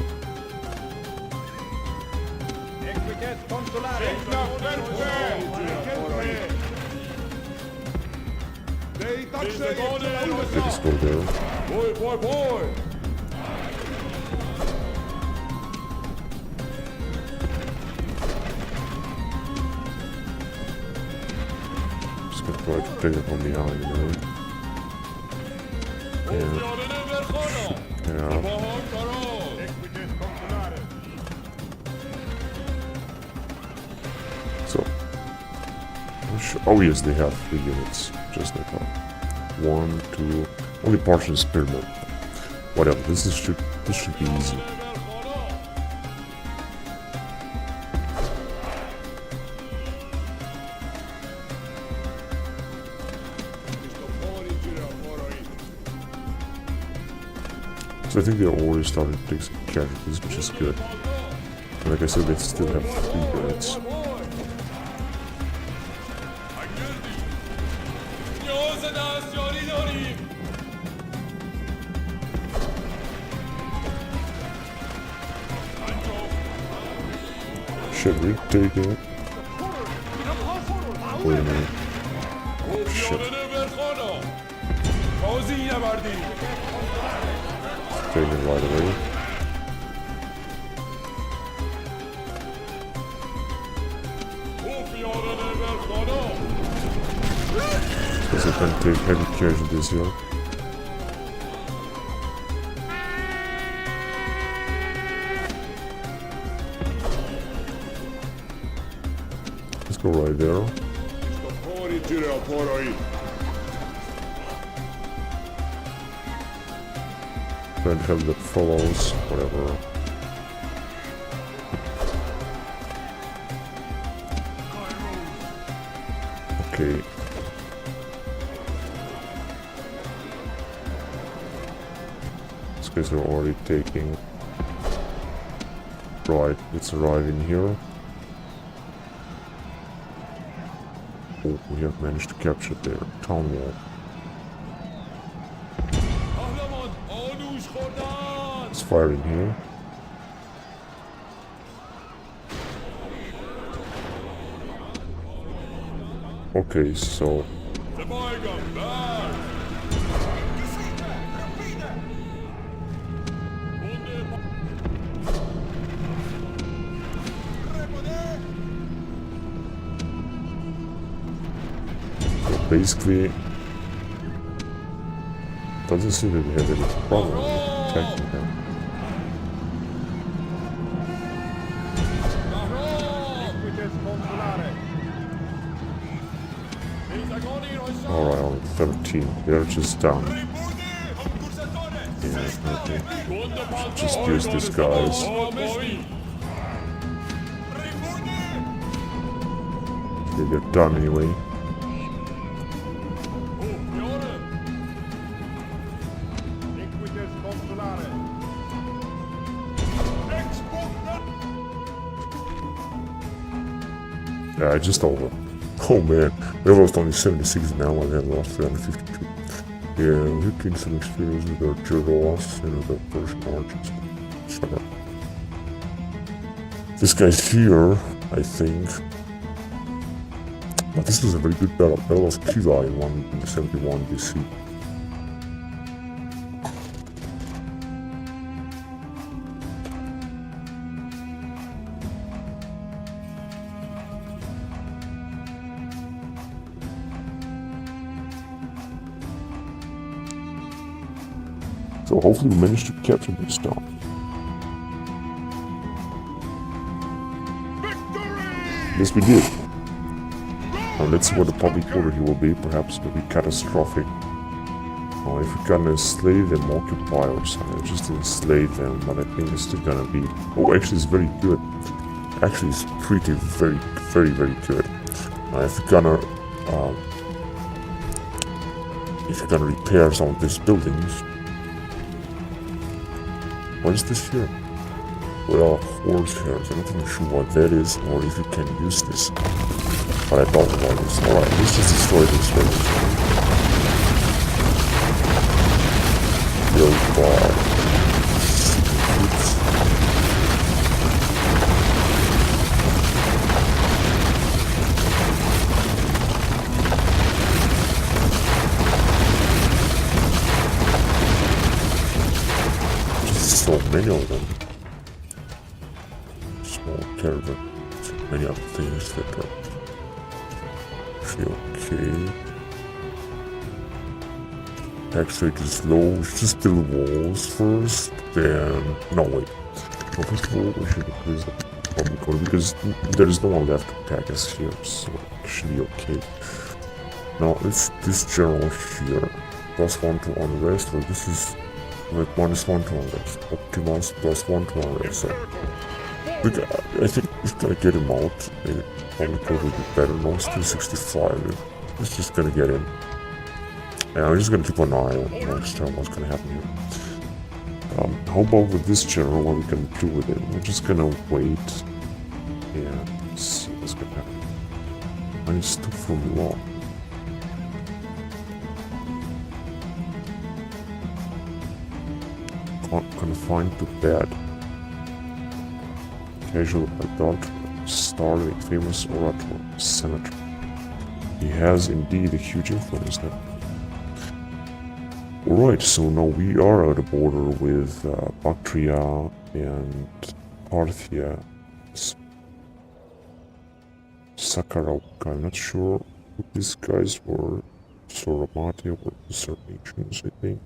Let's go there. Just gonna try to take it from behind, you know. Yeah. So, oh yes, they have 3 units, just like that. 1, 2, only partial is pyramid. Whatever, this should be easy. So I think they're already starting to take some casualties, which is good. And like I said, they still have 3 units. Shit, we're taking it. Wait a minute. Oh shit. Taking it right away. Guess I can take heavy casualties here. Let's go right there. Don't have that follows, whatever. Okay. These guys are already taking. Right, let's arrive in here. Oh, we have managed to capture their town wall. Let's fire in here. Okay, so basically, doesn't seem that they have any problem attacking them. Alright, only 13. They're just down. Yeah, okay. Just use these guys. Okay, they're done anyway. Yeah, just over. Oh man, we lost only 76 now and then lost 352. Yeah, we gained some experience with our Gyros and the first marches. Sure. This guy's here, I think. But this was a very good battle. Battle of Kiva in 171 BC. So hopefully we managed to capture this town. Yes, we did. Now let's see what the public order here will be. Perhaps it will be catastrophic. Now if we're gonna enslave them, occupy or something, just enslave them, but I think it's still gonna be... Oh, actually it's very good. Actually it's pretty very good. Now if we're gonna repair some of these buildings. What is this here? Well, horse hairs. I'm not even sure what that is, or if you can use this. But I thought about this. Alright, let's just destroy this village. Build bar. Just so many of them. Small caravan. So many other things that are actually okay. Tax rate is low. We should just build walls first. Then no wait. No, first of all we should increase the public order because there is no one left to attack us here, so actually okay. Now it's this general here. +1 to unrest, or this is like -1 to unrest. Optimus +1 to unrest. So I think it's gonna get him out. Probably will be better. No, still 65. It's just gonna get in. Yeah, I'm just gonna keep an eye on next time what's gonna happen here. How about with this general? What we can do with it? We're just gonna wait and see what's gonna happen. And it's too from long. Confined to bed. Casual adult, starving, famous orator, senator. He has indeed a huge influence there. Alright, so now we are at the border with Bactria and Parthia. Sakharov, I'm not sure who these guys were. Soromati were the Sarmatians, I think.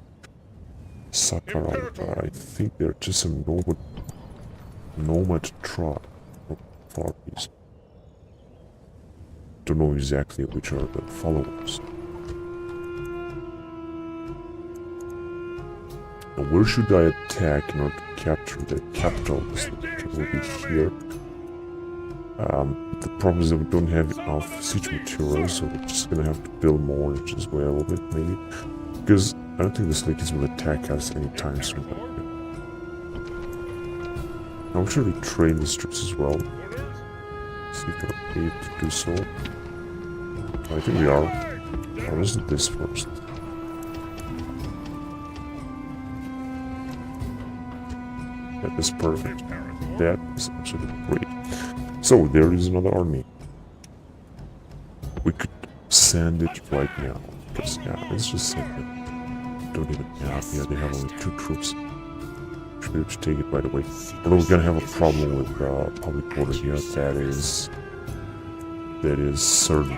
Sakharov, I think they're just a nomad tribe of Far East. Don't know exactly which are the followers. Now where should I attack in order to capture the capital? It will be here. The problem is that we don't have enough siege materials, so we're just gonna have to build more, which is way a little bit maybe. Because I don't think the Slakies will attack us anytime soon. Now we should retrain these troops as well. See if they're able to do so. I think we are. Or let's do this first. That is perfect. That is absolutely great. So there is another army. We could send it right now. Because yeah, let's just send it. Don't even have. Yeah, they have only 2 troops. Should be able to take it right away. Although we're gonna have a problem with public order here. That is certain.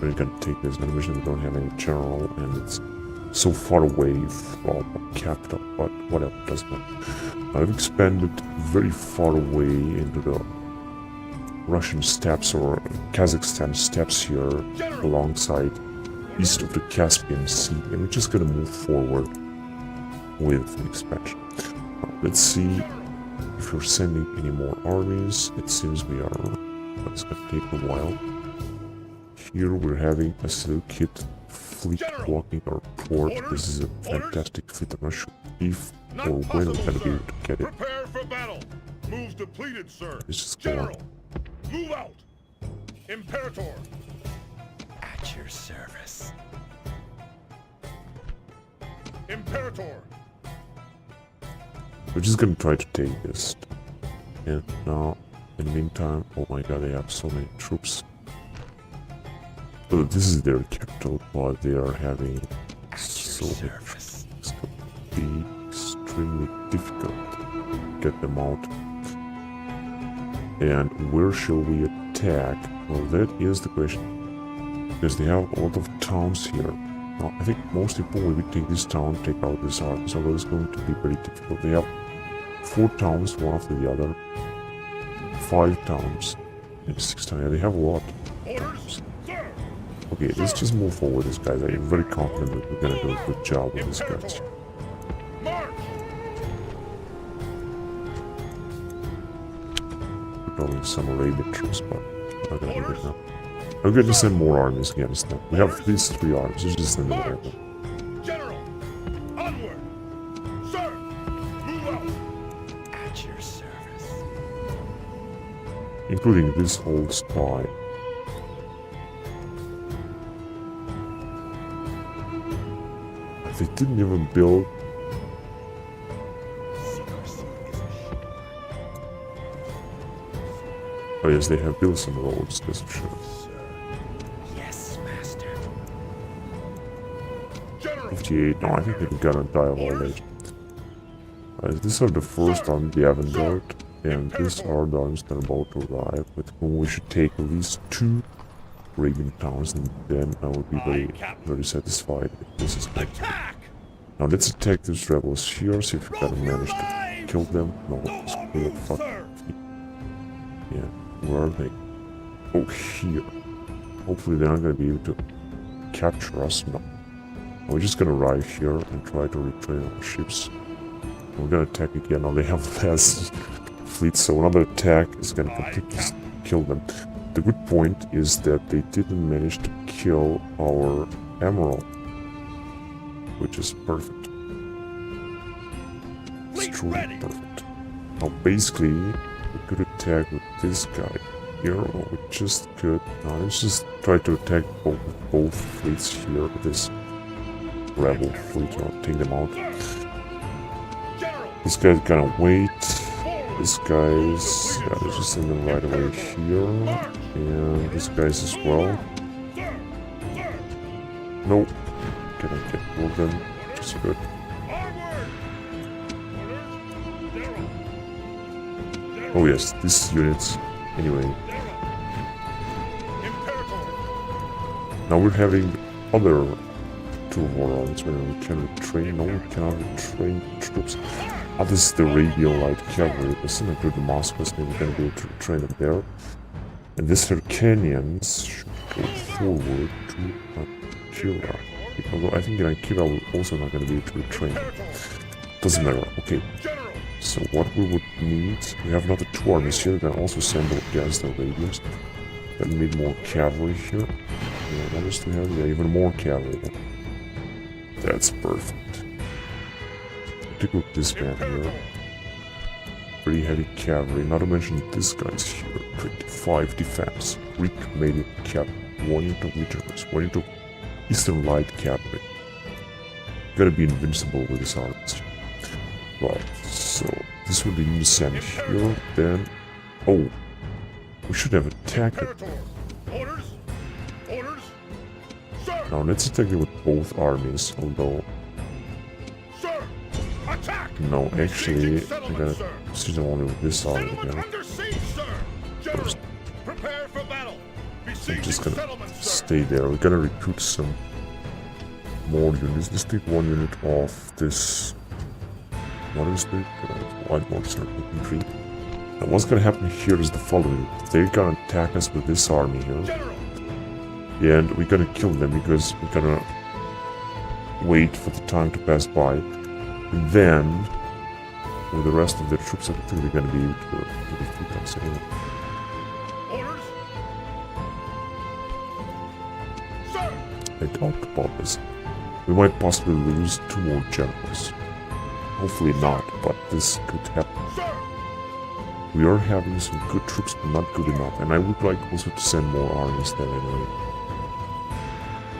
We're gonna take this mission. We don't have any general, and it's so far away from capital, but whatever, doesn't matter. I've expanded very far away into the Russian steppes or Kazakhstan steppes here alongside east of the Caspian Sea, and we're just gonna move forward with the expansion. Now, let's see if we're sending any more armies. It seems we are, but it's gonna take a while. Here we're having a Seleucid fleet blocking our port. This is a fantastic fleet. I'm not sure if or when we're gonna be able to get it. Prepare for battle. Moves depleted, sir. Let's just go on. General, move out. Imperator. At your service. Imperator. We're just gonna try to take this. And now, in the meantime, oh my god, they have so many troops. Well, this is their capital, but they are having so many troops. It's going to be extremely difficult to get them out. And where shall we attack? Well, that is the question. Because they have a lot of towns here. Now, I think most importantly, we take this town, take out this army, although it's going to be very difficult. They have 4 towns, one after the other. 5 towns. And 6 towns. Yeah, they have a lot. Orders, sir. Okay, let's just move forward, these guys. I'm very confident that we're gonna do a good job with these guys. March. We're probably some Arabian troops, but I'm not gonna do it now. I'm going to send more armies against them. We have these 3 armies, let's just send them March. over. General, onward. Sir, move out. At your service. Including this old spy. They didn't even build. Secrecy is assured. Oh yes, they have built some roads, that's for sure. Yes, master. General. 58. No, I think they're gonna die of old age. These are the first army, the avant-garde, and these are the armies that are about to arrive, with whom we should take at least 2 Arabian towns, and then I will be very satisfied if this is good. Attack. Now let's attack these rebels here, see if we can manage to kill them. No, it's clear, fuck. Yeah, where are they? Oh, here. Hopefully they're not gonna be able to capture us. No. We're just gonna arrive here and try to retrain our ships. We're gonna attack again. Now they have less fleet, so another attack is gonna completely kill them. The good point is that they didn't manage to kill our Emerald, which is perfect. It's truly perfect. Now basically, we could attack with this guy here, or we just could... Now let's just try to attack both fleets here with this rebel fleet, or take them out. This guy's gonna wait. This guy's... yeah, let's just send them right away here. And this guy's as well. Nope. Cannot get all of them, which is good. Oh yes, these units. Anyway. Now we're having other 2 of our armies where we can retrain. No, we cannot retrain troops. Ah, this is the Arabian Light Cavalry. Let's send them to Damascus, then we're gonna be able to retrain them there. And these Hyrcanians should go forward to Akira. Although I think in Akira we're also not going to be able to retrain. Doesn't matter. Okay. So what we would need... we have another 2 armies here that also send against the Arabians. Then we need more cavalry here. Yeah, what else do we have? Yeah, even more cavalry. That's perfect. Take a look at this man here. Very heavy cavalry, not to mention this guy's here. 25 defense. Greek medium cavalry. 1 unit of legionaries. 1 unit of Eastern Light Cavalry. Gotta be invincible with this armies. Right, so this will be sent here, then... oh, we should have attacked it. Orders. Orders. Sir. Now let's attack it with both armies, although... Sir. Attack. no, actually, Besieging I'm gonna settlement, sir. siege them only with this army Settlement again. under siege, sir. General, prepare for battle. I'm Besieging just gonna settlement, sir. stay there. We're gonna recruit some more units. Let's take 1 unit off this. What is it? White monster infantry. And what's gonna happen here is the following. They're gonna attack us with this army here. General! And we're gonna kill them because we're gonna wait for the time to pass by. And then, with the rest of the troops, I think they're gonna be able to defeat us anyway. Orders! Sir! I talked about this. We might possibly lose 2 more generals. Hopefully not, but this could happen. Sir! We are having some good troops, but not good enough. And I would like also to send more armies there anyway.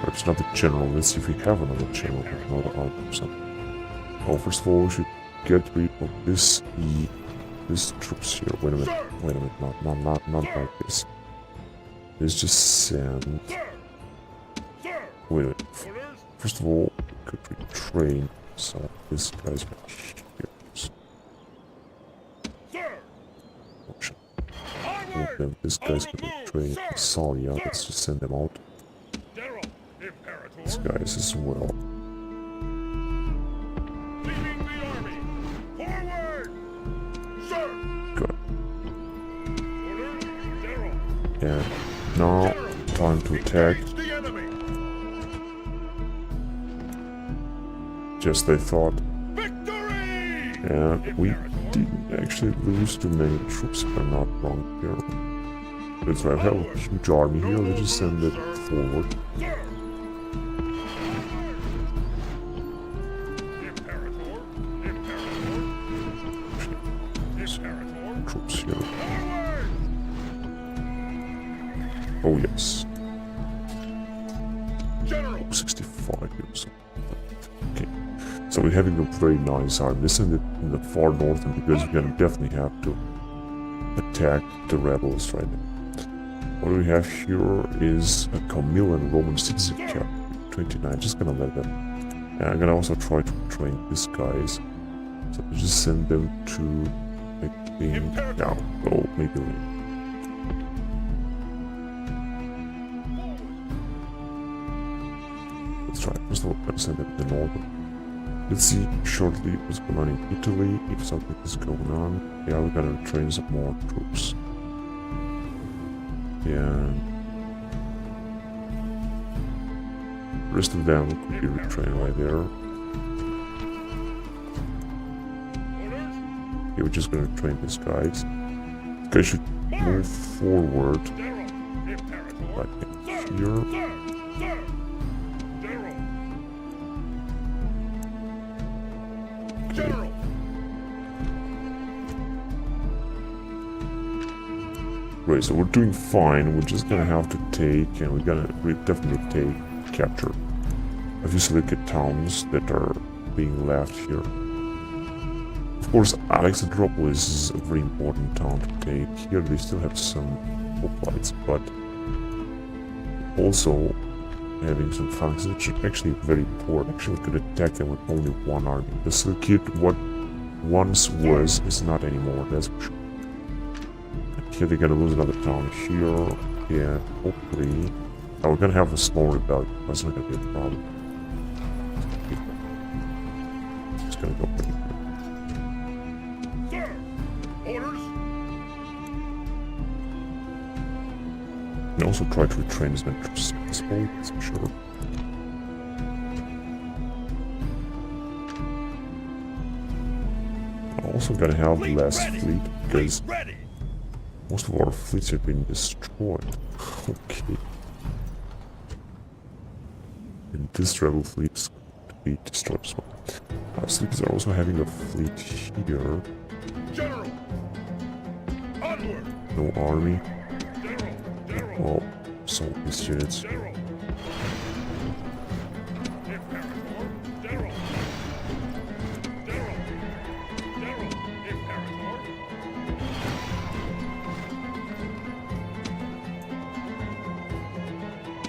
Perhaps not the general. Let's see if we have another general with another army or something. Oh, first of all, we should get rid of this troops here. Wait a minute, not like this. Let's just send. Sir! Sir! Wait a minute. Orders! First of all, we could retrain some of these guys back here. Sir! Option. Onward! Then this guy's gonna train Salia. Let's just send them out. General! Imperator! These guys as well. Leading the army! Forward! Sir! Good. Orders! General! And now, time to attack. Engage the enemy! Just I thought. Victory! And we Imperator! didn't actually lose too many troops, if I'm not wrong here. That's right, I have a huge army here. Let's just send it forward. Sir! Imperator! Imperator! Imperator! Troops here. Forward! Oh yes, General! 65 years. Okay, so we're having a very nice army. Let's send it in the far northern because we're gonna definitely have to attack the rebels right now. What we have here is a Camillan Roman citizen cap, 29. Just gonna let them. And I'm gonna also try to train these guys. So we just send them to, I think, now. Oh, maybe later. Let's try. First of all, I'm gonna send them to the northern. Let's see shortly what's going on in Italy, if something is going on. Yeah, we're gonna train some more troops. And the rest of them could be retrained right there. Orders! Okay, we're just gonna train these guys. These guys should move forward General! Imperator! like Sir! here. Sir! Sir! General! General! Right, so we're doing fine. We're just gonna have to take, and we definitely take, capture a few selected towns that are being left here. Of course, Alexandropolis is a very important town to take. Here they still have some hoplites, but also having some phalanxes, which are actually very poor. Actually, we could attack them with only 1 army. The Seleucid, what once was, is not anymore, that's for sure. Here they're gonna lose another town here, yeah, hopefully. Oh, we're gonna have a small rebellion, that's not gonna be a problem. It's gonna go pretty good. Sir! Orders! And also try to retrain as many troops as possible, that's for sure. I'm also gonna have less fleet, because Fleet ready! most of our fleets have been destroyed. Okay. And this rebel fleet is going to be destroyed as well. Our fleets are also having a fleet here. General! Onward! No army. General! General! Well, some of these units. General! Imperator! General! General! General! Imperator!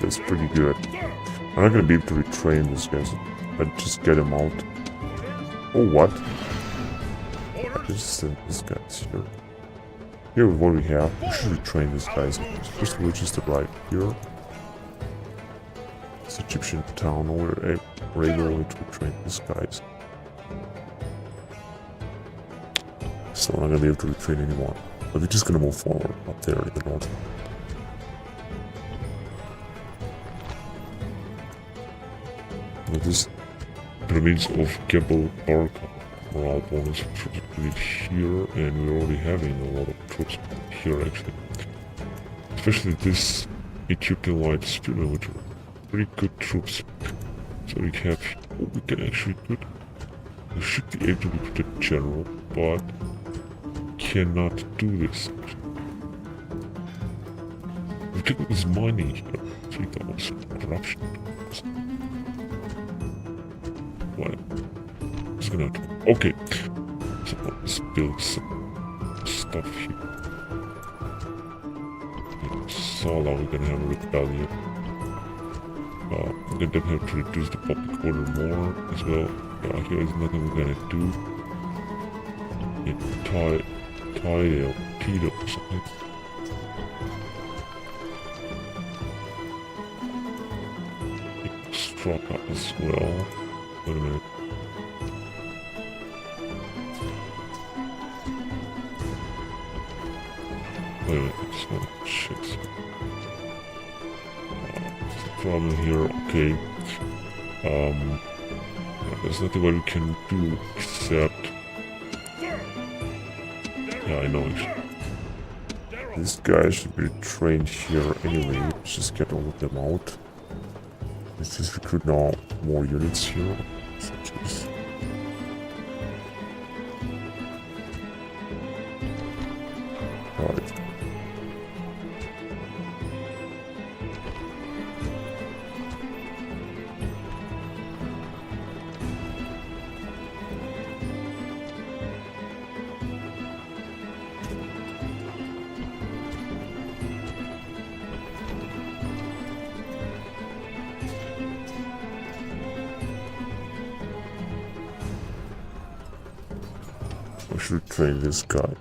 That's pretty good. Sir! I'm not gonna be able to retrain these guys, but just get them out. Orders! Oh, what? Orders! Just send these guys here. Here with what we have, we should retrain these guys. First of all, just arrive here. this Egyptian town, we're able to train these guys. So I'm not gonna be able to retrain anyone. But we're just gonna move forward up there in the north. With this remains of Gebel Barka morale bonus troops built here, and we're already having a lot of troops here actually. Especially this Ethiopian light spearmen, which are pretty good troops. So we have, we can actually put, we should be able to protect general, but cannot do this. We take this mining here, 3,000 corruption. What? It's gonna have to, okay. So let's build some stuff here. Sala, we're gonna have a rebellion. We're gonna definitely have to reduce the public order more as well. Yeah, here is nothing we're gonna do. In Tide or Tito or something. Straka as well. Wait a minute. Wait a minute, it's not shit. There's a problem here, okay. There's nothing what we can do except... Yeah, I know actually. These guys should be trained here anyway. Let's just get all of them out. Let's just recruit now more units here. Such as... Right. I should train this guy.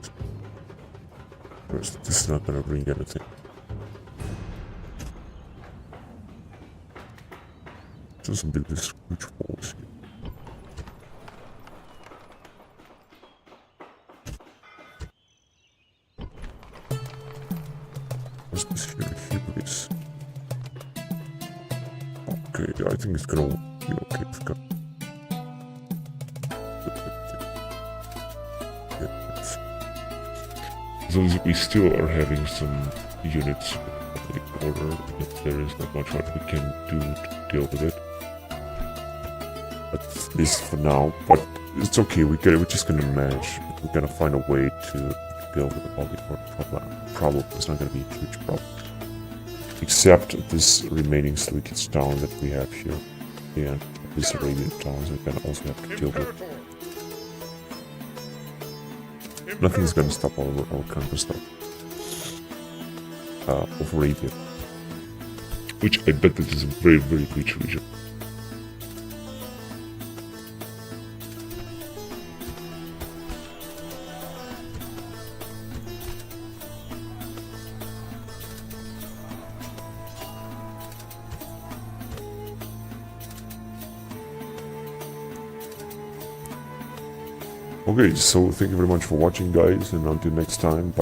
First, this is not gonna bring anything. Just build this huge walls here. What's this here? Hubris. Okay, I think it's gonna be okay. It's gonna... So we still are having some units in order, if there is not much what we can do to deal with it. At least for now, but it's okay, we're just gonna manage. We're gonna find a way to deal with the public problem. It's not gonna be a huge problem. Except this remaining Seleucid town that we have here. And these Arabian towns we're gonna also have to deal with. Nothing's gonna stop our conquest of Arabia. Which I bet that is a very, very rich region. Okay, so thank you very much for watching, guys, and until next time, bye.